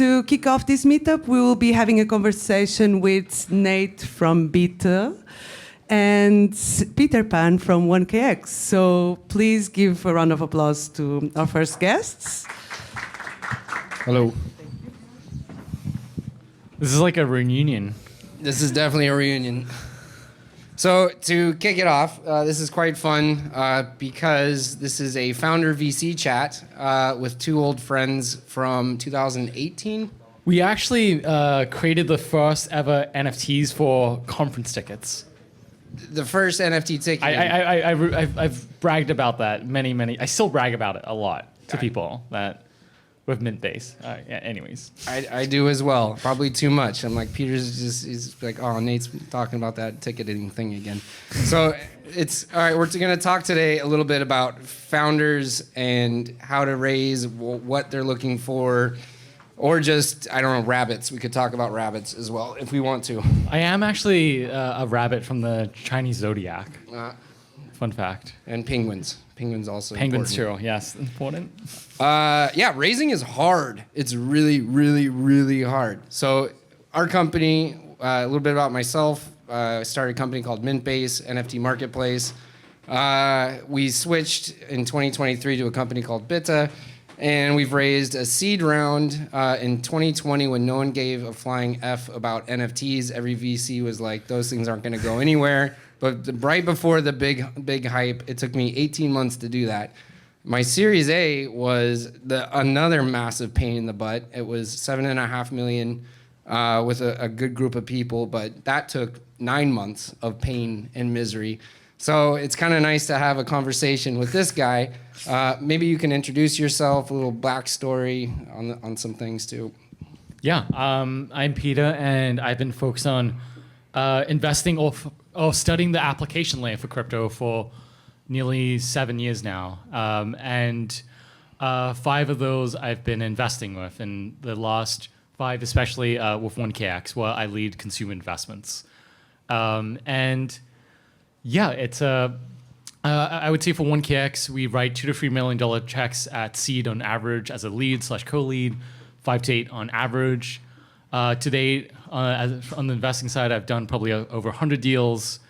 to kick off this meetup, we will be having a conversation with Nate from Bitta and Peter Pan from 1KX. So please give a round of applause to our first guests. Hello. This is like a reunion. This is definitely a reunion. So to kick it off, this is quite fun because this is a founder VC chat with two old friends from 2018. We actually created the first ever NFTs for conference tickets. The first NFT ticket. I've bragged about that many. I still brag about it a lot to people that with Mintbase. Yeah, anyways. I do as well. Probably too much. I'm like, he's like, oh, Nate's talking about that ticketing thing again. So it's, all right, we're going to talk today a little bit about founders and how to raise, what they're looking for, or just, I don't know, rabbits. We could talk about rabbits as well if we want to. I am actually a rabbit from the Chinese zodiac. Fun fact. And penguins. Penguins also Penguins important. too, yes, important. Yeah, raising is hard. It's really hard. So our company, a little bit about myself, I started a company called Mintbase, NFT marketplace. We switched in 2023 to a company called Bitta, and we've raised a seed round in 2020 when no one gave a flying F about NFTs. Every VC was like, those things aren't gonna go anywhere. But right before the big hype, it took me 18 months to do that. My Series A was another massive pain in the butt. It was $7.5 million with a good group of people, but that took 9 months of pain and misery. So it's kind of nice to have a conversation with this guy. Maybe you can introduce yourself, a little backstory on some things too. Yeah, I'm Peter, and I've been focused on investing or studying the application layer for crypto for nearly 7 years now. And 5 of those I've been investing with, and the last 5 especially with 1KX, where I lead consumer investments. And yeah, it's I would say for 1KX, we write $2 to $3 million checks at seed on average as a lead/co-lead, 5 to 8 on average. To date, on the investing side, I've done probably over 100 deals.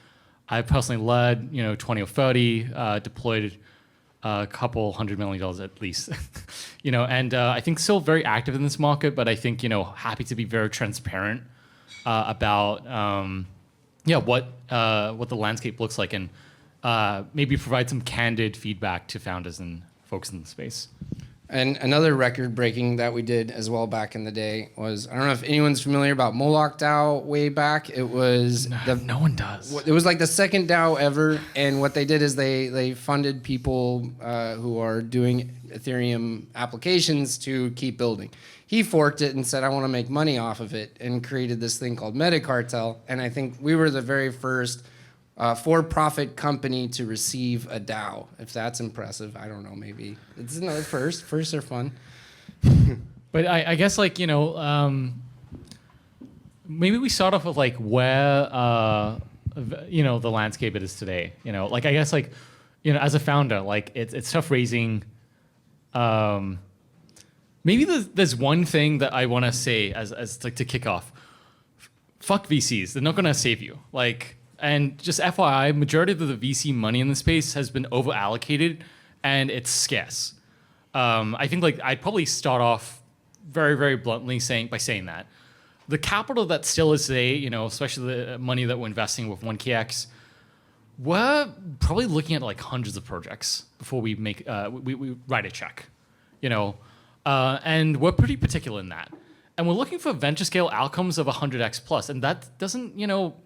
I've personally led, 20 or 30, deployed a couple $100 million at least, and I think still very active in this market, but I think, happy to be very transparent about, what the landscape looks like, and maybe provide some candid feedback to founders and folks in the space. And another record breaking that we did as well back in the day was, I don't know if anyone's familiar about Moloch DAO way back. It was no one does. It was like the second DAO ever, and what they did is they funded people who are doing Ethereum applications to keep building. He forked it and said, I want to make money off of it, and created this thing called Metacartel. And I think we were the very first for-profit company to receive a DAO. If that's impressive, I don't know, maybe. It's another first. Firsts are fun. But I guess, maybe we start off with, where, the landscape it is today. I guess, as a founder, it's tough raising. Maybe there's one thing that I want to say as to kick off. Fuck VCs. They're not going to save you. And just FYI, majority of the VC money in the space has been over allocated, and it's scarce. I think I'd probably start off very, very bluntly saying that the capital that still is today, especially the money that we're investing with 1KX, we're probably looking at hundreds of projects before we make we write a check, and we're pretty particular in that. And we're looking for venture scale outcomes of 100x plus, and that doesn't,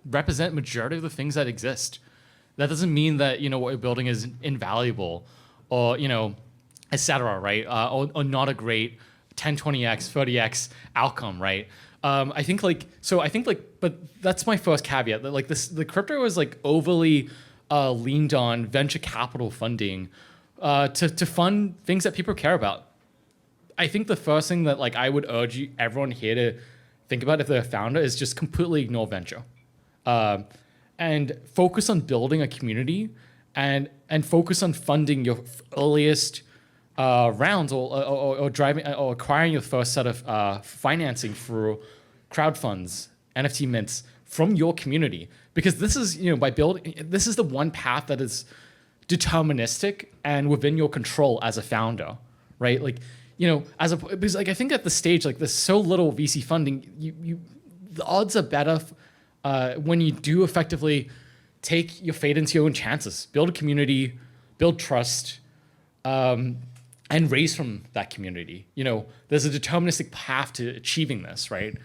represent majority of the things that exist. That doesn't mean that what we're building is invaluable, or et cetera, right? Or not a great 10, 20x, 30x outcome, right? But that's my first caveat. That the crypto is overly leaned on venture capital funding to fund things that people care about. I think the first thing that I would urge everyone here to think about if they're a founder is just completely ignore venture, and focus on building a community, and focus on funding your earliest rounds or driving or acquiring your first set of financing through crowdfunds, NFT mints from your community, because this is by building, this is the one path that is deterministic and within your control as a founder, right? Like because like I think at the stage like there's so little VC funding, the odds are better when you do effectively take your fate into your own chances, build a community, build trust, and raise from that community. There's a deterministic path to achieving this, right?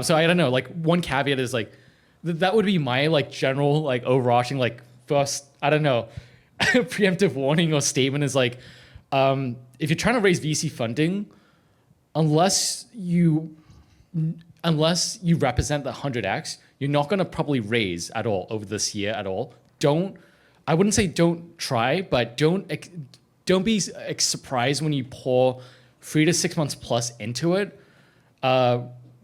So I don't know, like one caveat is like, that would be my like general, like overarching, like first, I don't know, preemptive warning or statement is like, if you're trying to raise VC funding, unless you represent the 100x, you're not going to probably raise at all over this year at all. I wouldn't say don't try, but don't be surprised when you pour 3 to 6 months plus into it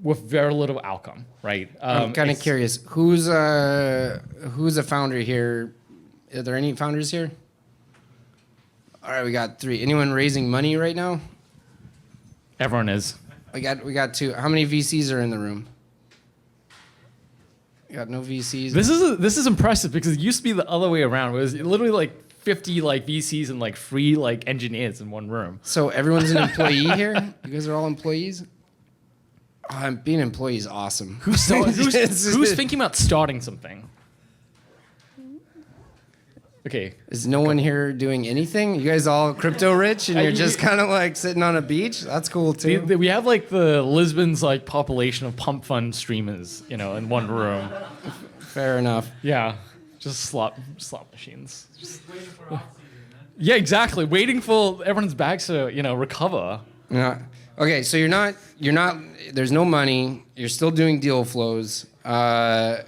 with very little outcome, right? I'm kind of curious, who's a founder here? Are there any founders here? All right, we got 3. Anyone raising money right now? Everyone is. We got 2. How many VCs are in the room? We got no VCs. This is impressive because it used to be the other way around. It was literally like 50 like VCs and like 3 like engineers in one room. So everyone's an employee here? You guys are all employees? Being an employee is awesome. Who's thinking about starting something? Okay. Is no one here doing anything? You guys all crypto rich and you're just kind of like sitting on a beach? That's cool too. We have like the Lisbon's like population of pump fund streamers, in one room. Fair enough. Yeah. Just slot machines. Waiting for off season, man. Yeah, exactly. Waiting for everyone's backs to, recover. Yeah. Okay, so you're not there's no money, you're still doing deal flows. What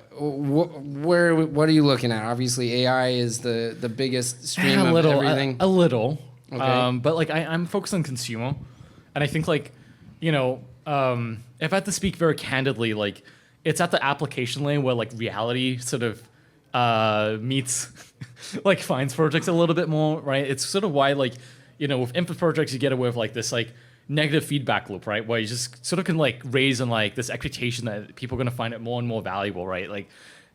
are you looking at? Obviously, AI is the biggest stream of everything. A little. Okay. But like I'm focused on consumer, and I think like, if I had to speak very candidly, like it's at the application layer where like reality sort of meets like finance projects a little bit more, right? It's sort of why like with infra projects you get away with like this like negative feedback loop, right? Where you just sort of can like raise on like this expectation that people are going to find it more and more valuable, right? Like,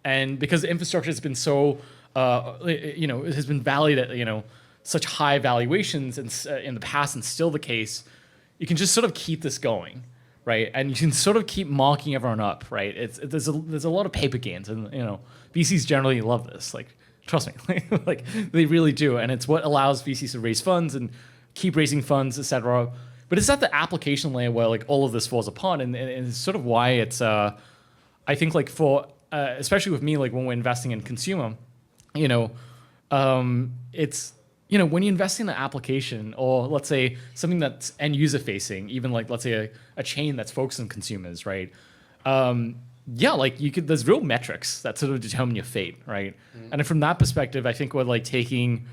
and because the infrastructure has been so, it has been valued at, such high valuations in the past and still the case, you can just sort of keep this going, right? And you can sort of keep marking everyone up, right? There's a lot of paper gains and, VCs generally love this. Like, trust me, like they really do. And it's what allows VCs to raise funds and keep raising funds, et cetera. But it's at the application layer where like all of this falls apart, and it's sort of why it's I think like for especially with me, like when we're investing in consumer, it's when you invest in an application or let's say something that's end user facing, even like let's say a chain that's focused on consumers, right? Like there's real metrics that sort of determine your fate, right? Mm-hmm. And from that perspective, I think we're like taking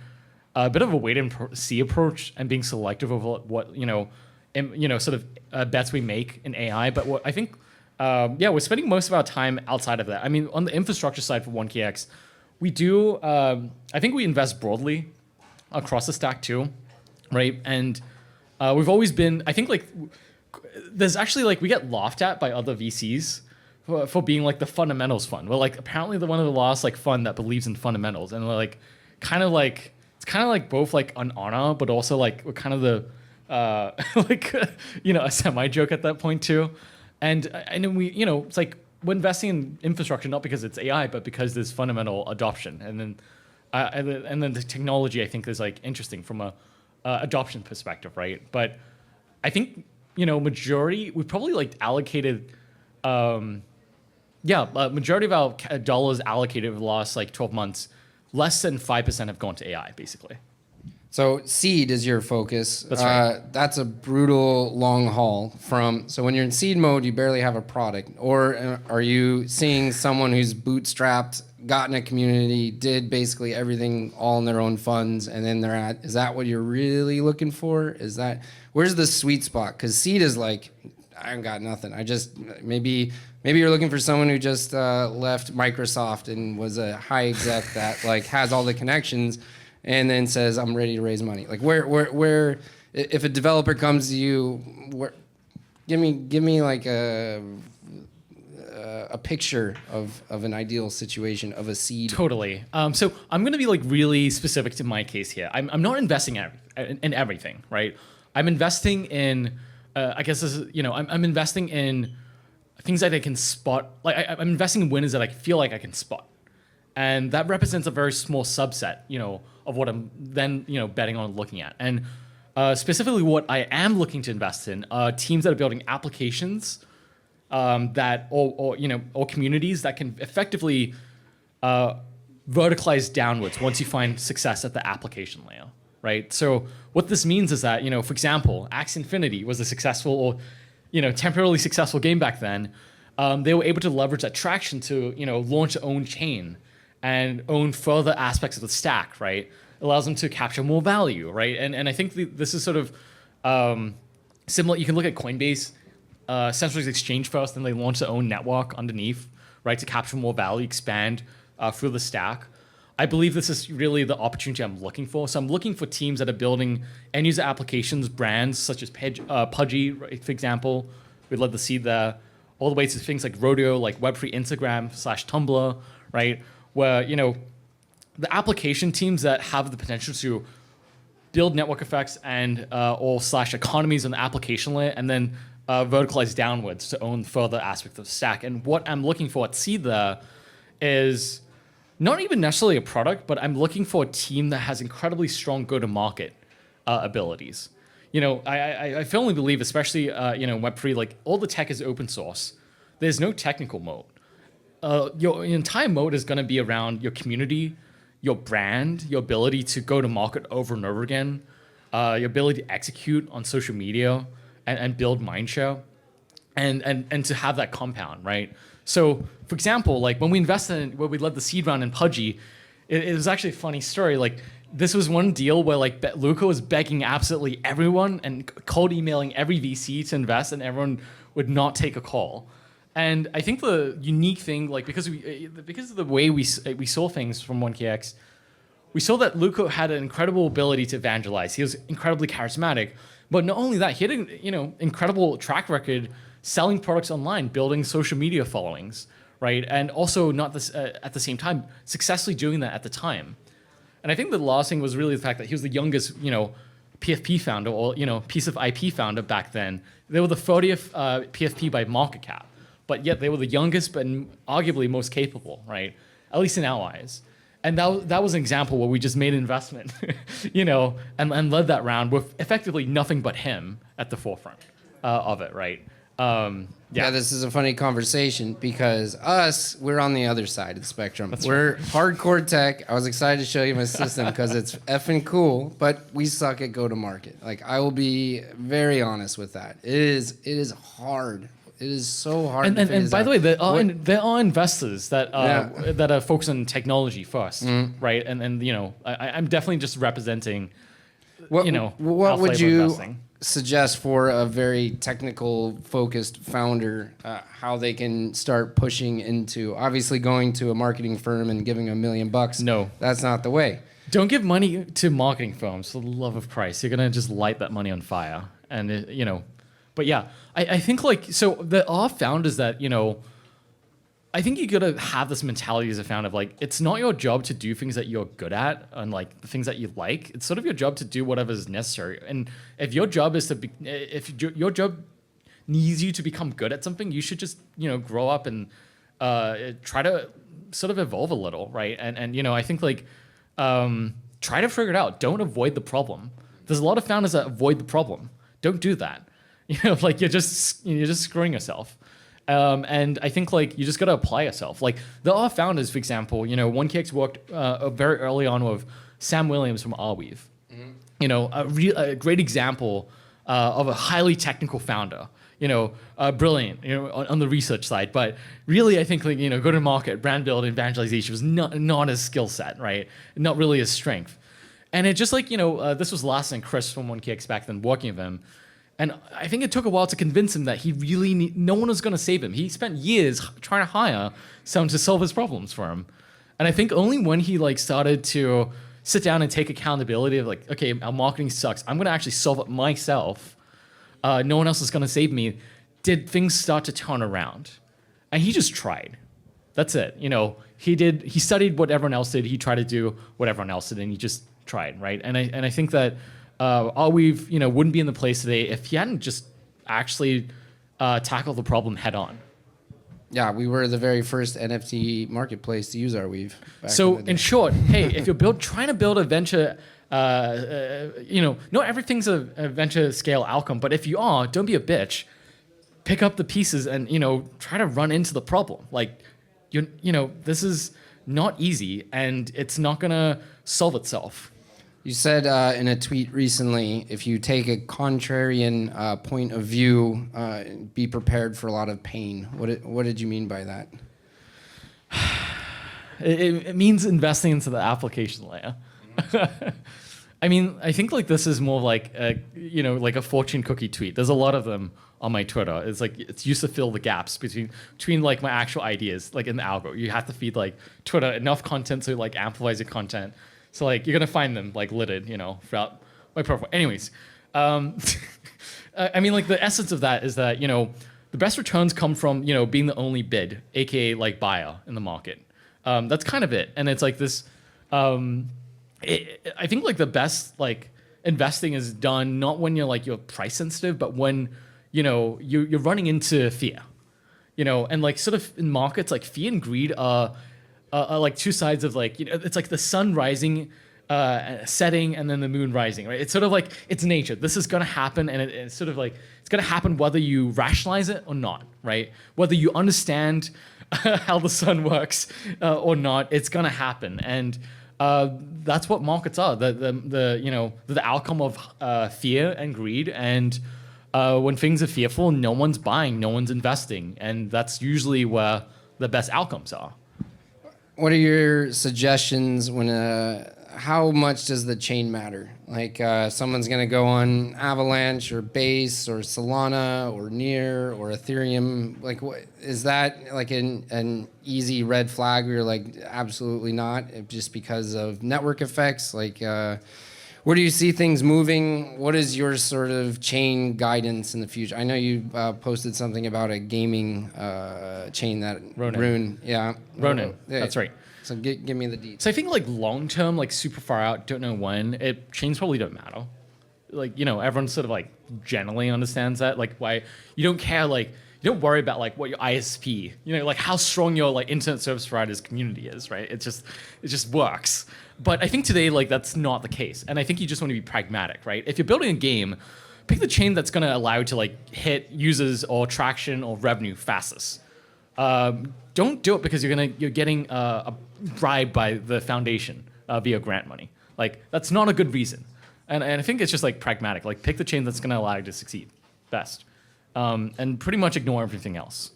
a bit of a wait and see approach and being selective of what sort of bets we make in AI. But what I think, we're spending most of our time outside of that. I mean, on the infrastructure side for 1KX, we do. I think we invest broadly across the stack too, right? And we've always been. I think like there's actually like we get laughed at by other VCs for being like the fundamentals fund. We're like apparently one of the last like fund that believes in fundamentals, and we're like kind of like. It's kind of like both like an honor, but also like we're kind of the a semi joke at that point too, and then we it's like we're investing in infrastructure not because it's AI, but because there's fundamental adoption, and then the technology I think is like interesting from a adoption perspective, right? But I think majority we probably like allocated, majority of our dollars allocated over the last like 12 months. Less than 5% have gone to AI, basically. So seed is your focus. That's right. That's a brutal long haul so when you're in seed mode, you barely have a product. Or are you seeing someone who's bootstrapped, got in a community, did basically everything all in their own funds, and then is that what you're really looking for? Where's the sweet spot? Because seed is like, I ain't got nothing. Maybe you're looking for someone who just left Microsoft and was a high exec that like has all the connections, and then says I'm ready to raise money. Like where if a developer comes to you, give me like a picture of an ideal situation of a seed. Totally. So I'm going to be like really specific to my case here. I'm not investing in everything, right? I'm investing in, I guess this is, I'm investing in things that I can spot. Like I'm investing in winners that I feel like I can spot. And that represents a very small subset, of what I'm then, betting on looking at. And specifically what I am looking to invest in are teams that are building applications that or communities that can effectively verticalize downwards once you find success at the application layer, right? So what this means is that, for example, Axie Infinity was a successful or, temporarily successful game back then. They were able to leverage that traction to, launch their own chain and own further aspects of the stack, right? It allows them to capture more value, right? And I think this is sort of similar. You can look at Coinbase, centralized exchange first, then they launch their own network underneath, right, to capture more value, expand through the stack. I believe this is really the opportunity I'm looking for. So I'm looking for teams that are building end-user applications, brands such as Pudgy, right, for example. We'd love to see there, all the way to things like Rodeo, like Web3 Instagram/Tumblr, right, where, the application teams that have the potential to build network effects and or/slash economies on the application layer, and then verticalize downwards to own further aspects of the stack. And what I'm looking for at seed there is not even necessarily a product, but I'm looking for a team that has incredibly strong go-to-market abilities. I firmly believe, especially Web3, like all the tech is open source. There's no technical moat. Your entire moat is going to be around your community, your brand, your ability to go to market over and over again, your ability to execute on social media and build mindshare, and to have that compound, right? So, for example, like when we invested when we led the seed round in Pudgy, it was actually a funny story. Like this was one deal where like Luca was begging absolutely everyone and cold emailing every VC to invest, and everyone would not take a call. And I think the unique thing, like because of the way we saw things from 1KX, we saw that Luca had an incredible ability to evangelize. He was incredibly charismatic, but not only that, he had an incredible track record selling products online, building social media followings, right? And also not this at the same time successfully doing that at the time. And I think the last thing was really the fact that he was the youngest, PFP founder or piece of IP founder back then. They were the 30th PFP by market cap, but yet they were the youngest but arguably most capable, right? At least in our eyes. And that was an example where we just made an investment, and led that round with effectively nothing but him at the forefront of it, right? Yeah, this is a funny conversation because we're on the other side of the spectrum. We're hardcore tech. I was excited to show you my system because it's effing cool, but we suck at go-to-market. Like, I will be very honest with that. It is hard. It is so hard. And by the way, there are investors that are focused on technology first, right? And I'm definitely just representing. What would you suggest for a very technical focused founder, how they can start pushing into obviously going to a marketing firm and giving $1 million? No, that's not the way. Don't give money to marketing firms for the love of Christ. You're gonna just light that money on fire, and But yeah, I think so there are founders that I think you gotta have this mentality as a founder of like, it's not your job to do things that you're good at and like the things that you like. It's sort of your job to do whatever is necessary. And if your job is your job needs you to become good at something, you should just grow up and try to sort of evolve a little, right? And I think try to figure it out. Don't avoid the problem. There's a lot of founders that avoid the problem. Don't do that. You're just screwing yourself. And I think you just gotta apply yourself. Like there are founders, for example, 1KX worked very early on with Sam Williams from Arweave. Mm-hmm. A great example of a highly technical founder. Brilliant. On the research side, but really I think go to market, brand building, evangelization was not his skill set, right? Not really his strength. And it just this was Lars and Chris from 1KX back then working with him. And I think it took a while to convince him that he really no one was going to save him. He spent years trying to hire someone to solve his problems for him. And I think only when he started to sit down and take accountability of like, okay, our marketing sucks. I'm going to actually solve it myself. No one else is going to save me. Did things start to turn around? And he just tried. That's it. He studied what everyone else did. He tried to do what everyone else did, and he just tried, right? And I think that wouldn't be in the place today if he hadn't just actually tackled the problem head on. Yeah, we were the very first NFT marketplace to use our Weave. So in short, hey, if you're trying to build a venture, not everything's a venture scale outcome, but if you are, don't be a bitch. Pick up the pieces and try to run into the problem. Like, this is not easy, and it's not gonna solve itself. You said in a tweet recently, if you take a contrarian point of view, be prepared for a lot of pain. What did you mean by that? It means investing into the application layer. I mean, I think like this is more like like a fortune cookie tweet. There's a lot of them on my Twitter. It's like it's used to fill the gaps between like my actual ideas, like in the algo. You have to feed like Twitter enough content so it like amplifies your content. So like you're gonna find them like littered, throughout my profile. Anyways, I mean like the essence of that is that the best returns come from being the only bid, aka like buyer in the market. That's kind of it, and it's like this. I think like the best like investing is done not when you're price sensitive, but when you're running into fear, and like sort of in markets like fear and greed are like two sides of like it's like the sun rising, setting, and then the moon rising, right? It's sort of like it's nature. This is gonna happen, and it's sort of like it's gonna happen whether you rationalize it or not, right? Whether you understand how the sun works or not, it's gonna happen, and that's what markets are. The outcome of fear and greed, and when things are fearful, no one's buying, no one's investing, and that's usually where the best outcomes are. What are your suggestions when how much does the chain matter? Like someone's going to go on Avalanche or Base or Solana or Nier or Ethereum. Like, what is that like an easy red flag where you're like, absolutely not, just because of network effects? Like, where do you see things moving? What is your sort of chain guidance in the future? I know you posted something about a gaming chain that Rune. Yeah. Ronin. That's right. So give me the details. So I think like long term, like super far out, don't know when, chains probably don't matter. Like, everyone sort of like generally understands that. Like why you don't care, like you don't worry about like what your ISP, like how strong your like internet service provider's community is, right? It just works. But I think today, like that's not the case. And I think you just want to be pragmatic, right? If you're building a game, pick the chain that's going to allow you to like hit users or traction or revenue fastest. Don't do it because you're getting a bribe by the foundation via grant money. Like that's not a good reason. And I think it's just like pragmatic. Like pick the chain that's going to allow you to succeed best, and pretty much ignore everything else.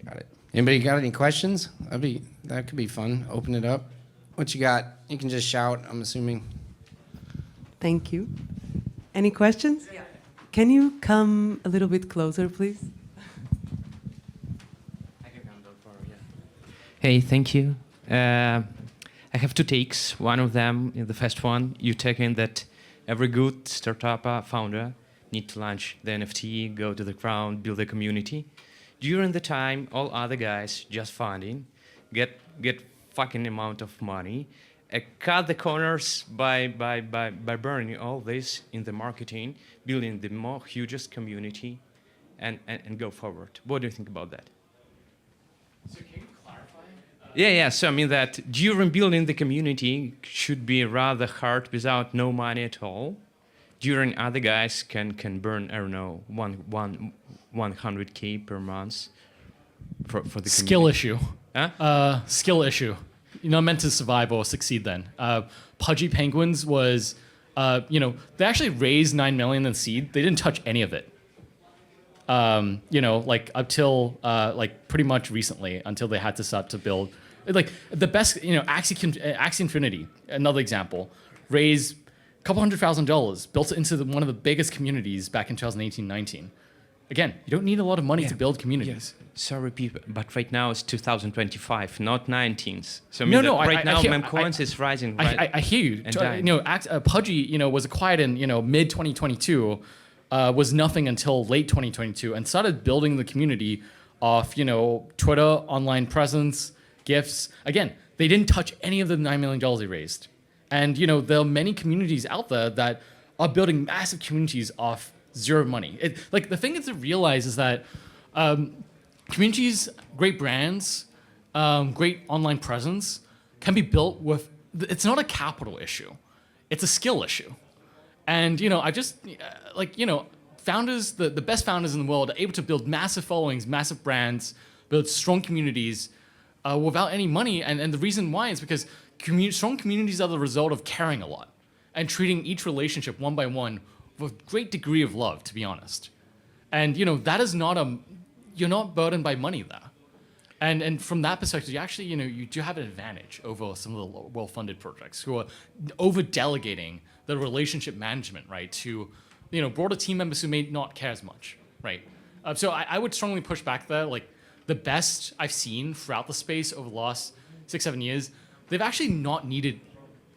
Got it. Anybody got any questions? That could be fun. Open it up. What you got? You can just shout, I'm assuming. Thank you. Any questions? Yeah. Can you come a little bit closer, please? Hey, thank you. I have two takes. One of them, the first one, you take in that every good startup founder need to launch the NFT, go to the ground, build a community. During the time, all other guys just funding, get fucking amount of money, cut the corners by burning all this in the marketing, building the more hugest community, and go forward. What do you think about that? So can you clarify? Yeah. So I mean that during building the community should be rather hard without no money at all. During other guys can burn, I don't know, 100K per month for the skill community. issue. Huh? Skill issue. You're not meant to survive or succeed then. Pudgy Penguins was, they actually raised 9 million in seed. They didn't touch any of it. Like up till like pretty much recently, until they had to start to build. Like the best, Axie Infinity, another example, raised a couple $100,000, built it into one of the biggest communities back in 2018-19. again, you don't need a lot of money to build communities. Sorry, people, but right now it's 2025, not 19th. So I now hear- memcoins is rising. Right? I hear you. And You know, Pudgy, you know, was acquired in mid 2022, was nothing until late 2022, and started building the community off Twitter, online presence, gifts. Again, they didn't touch any of the $9 million they raised, and there are many communities out there that are building massive communities off zero money. Like the thing to realize is that. Communities, great brands, great online presence can be built with, it's not a capital issue, it's a skill issue. And, I just, founders, the best founders in the world are able to build massive followings, massive brands, build strong communities without any money. And the reason why is because strong communities are the result of caring a lot and treating each relationship one by one with a great degree of love, to be honest. And, that is not you're not burdened by money there. And from that perspective, you actually, you do have an advantage over some of the well-funded projects who are over-delegating the relationship management, right, to, broader team members who may not care as much, right? So I would strongly push back there. Like, the best I've seen throughout the space over the last 6-7 years, they've actually not needed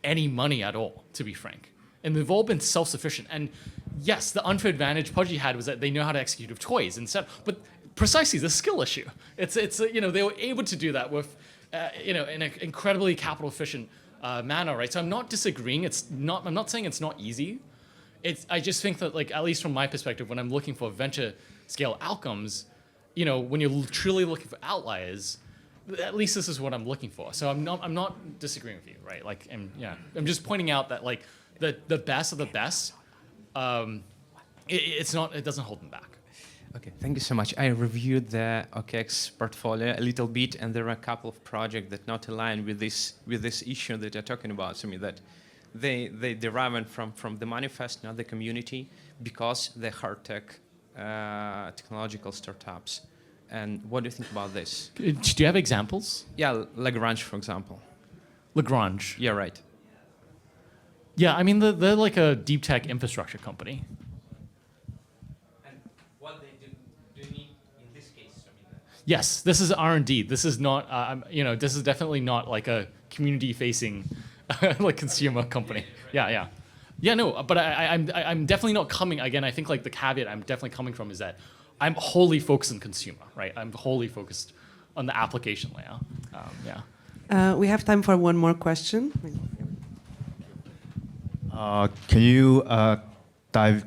any money at all, to be frank. And they've all been self-sufficient. And yes, the unfair advantage Pudgy had was that they know how to execute with toys instead, but precisely the skill issue. It's they were able to do that with in an incredibly capital efficient manner, right? So I'm not disagreeing. I'm not saying it's not easy. I just think that, like, at least from my perspective, when I'm looking for venture scale outcomes, when you're truly looking for outliers, at least this is what I'm looking for. So I'm not disagreeing with you, right? Like, I'm just pointing out that, like, the best of the best, it doesn't hold them back. Okay, thank you so much. I reviewed the OKX portfolio a little bit, and there are a couple of projects that not align with this issue that you're talking about. So I mean that they derive from the manifest, not the community, because they're hard tech technological startups. And what do you think about this? Do you have examples? Yeah, Lagrange, for example. Lagrange. Yeah, right. Yeah, I mean they're like a deep tech infrastructure company. Yes, this is R&D. This is not, this is definitely not like a community-facing, like consumer company. Yeah. No, but I'm definitely not coming. Again, I think like the caveat I'm definitely coming from is that I'm wholly focused on consumer, right? I'm wholly focused on the application layer. We have time for one more question. Can you dive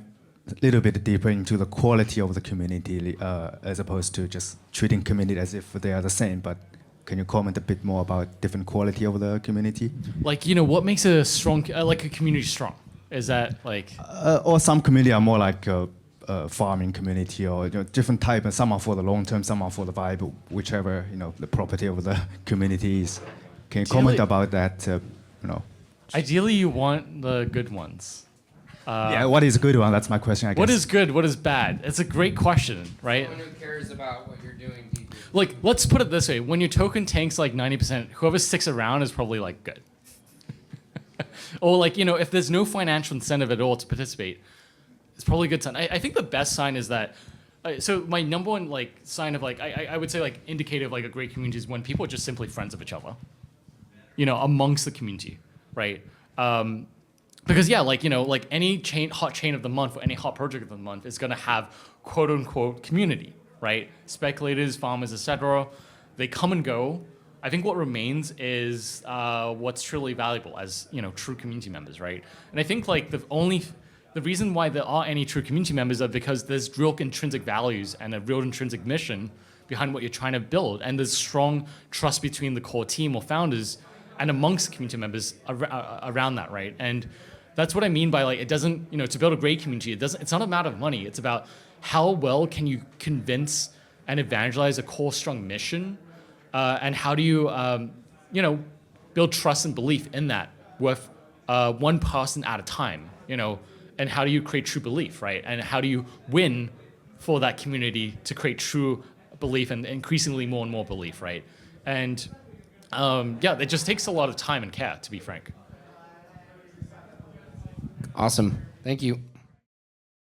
a little bit deeper into the quality of the community as opposed to just treating community as if they are the same? But can you comment a bit more about different quality of the community? Like, what makes a strong, like a community strong? Is that like? Or some community are more like a farming community, or different type, and some are for the long term, some are for the vibe, whichever the property of the community is. Can you comment about that? Ideally, you want the good ones. Yeah, what is a good one? That's my question, I guess. What is good? What is bad? It's a great question, right? Someone who cares about what you're doing deeply. Like, let's put it this way. When your token tanks like 90%, whoever sticks around is probably like good. Or like, if there's no financial incentive at all to participate, it's probably a good sign. I think the best sign is that, so my number one like sign of like, I would say like indicative of like a great community is when people are just simply friends of each other, amongst the community, right? Because like any hot chain of the month or any hot project of the month is going to have quote unquote community, right? Speculators, farmers, etc. They come and go. I think what remains is what's truly valuable as true community members, right? And I think like the reason why there are any true community members are because there's real intrinsic values and a real intrinsic mission behind what you're trying to build, and there's strong trust between the core team or founders and amongst community members around that, right? And that's what I mean by like, it doesn't, to build a great community, it's not a matter of money. It's about how well can you convince and evangelize a core strong mission, and how do you, build trust and belief in that with one person at a time, and how do you create true belief, right? And how do you win for that community to create true belief and increasingly more and more belief, right? And it just takes a lot of time and care, to be frank. Awesome. Thank you.